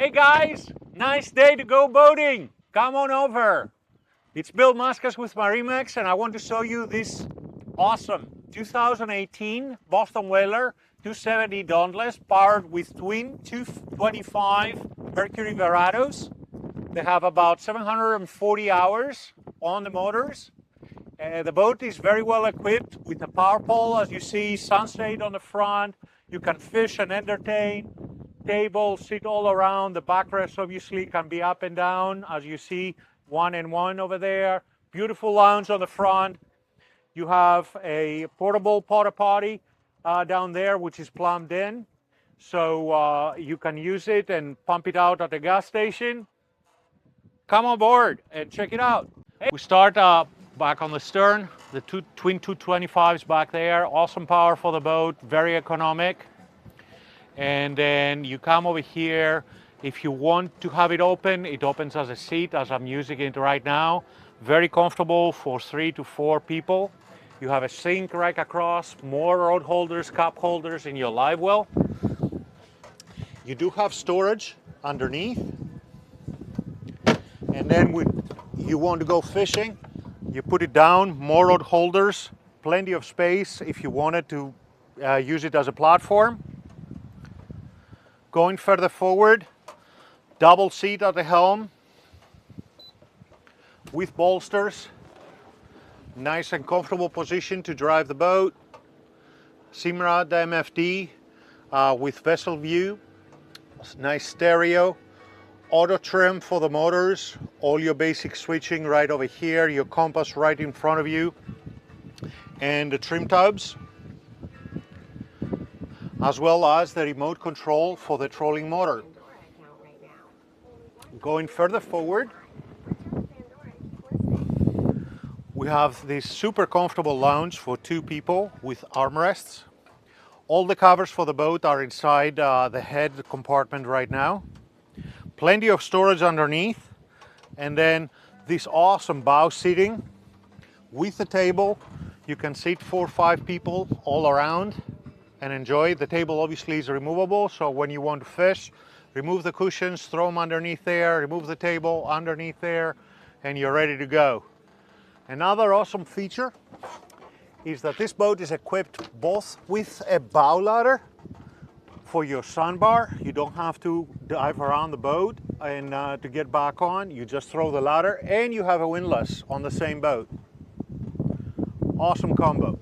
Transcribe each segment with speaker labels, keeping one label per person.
Speaker 1: Hey guys, nice day to go boating. Come on over. It's Bill Maskas with MarineMax, and I want to show you this awesome 2018 Boston Whaler 270 Dauntless powered with twin 225 Mercury Verados. They have about 740 hours on the motors. The boat is very well equipped with a power pole, as you see, sunshade on the front. You can fish and entertain. Table, sit all around. The backrest obviously can be up and down, as you see, 1 and 1 over there. Beautiful lounge on the front. You have a portable porta potty down there, which is plumbed in, so you can use it and pump it out at the gas station. Come on board and check it out. We start back on the stern, the twin 225s back there. Awesome power for the boat, very economic. And then you come over here. If you want to have it open, it opens as a seat, as I'm using it right now. Very comfortable for 3 to 4 people. You have a sink right across, more rod holders, cup holders in your live well. You do have storage underneath. And then when you want to go fishing, you put it down, more rod holders, plenty of space if you wanted to use it as a platform. Going further forward, double seat at the helm with bolsters. Nice and comfortable position to drive the boat. Simrad MFD with vessel view. Nice stereo. Auto trim for the motors. All your basic switching right over here. Your compass right in front of you. And the trim tabs, as well as the remote control for the trolling motor. Going further forward, we have this super comfortable lounge for 2 people with armrests. All the covers for the boat are inside the head compartment right now. Plenty of storage underneath, and then this awesome bow seating with the table. You can seat 4 or 5 people all around and enjoy. The table obviously is removable, so when you want to fish, remove the cushions, throw them underneath there, remove the table underneath there, and you're ready to go. Another awesome feature is that this boat is equipped both with a bow ladder for your sandbar. You don't have to dive around the boat and to get back on. You just throw the ladder, and you have a windlass on the same boat. Awesome combo.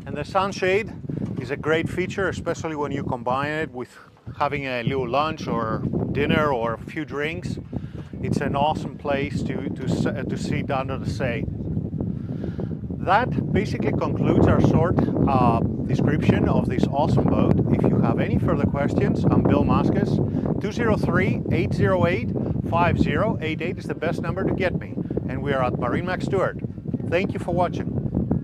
Speaker 1: And the sunshade is a great feature, especially when you combine it with having a little lunch or dinner or a few drinks. It's an awesome place to sit under the shade. That basically concludes our short description of this awesome boat. If you have any further questions, I'm Bill Maskas. 203-808-5088 is the best number to get me. And we are at MarineMax Stewart. Thank you for watching.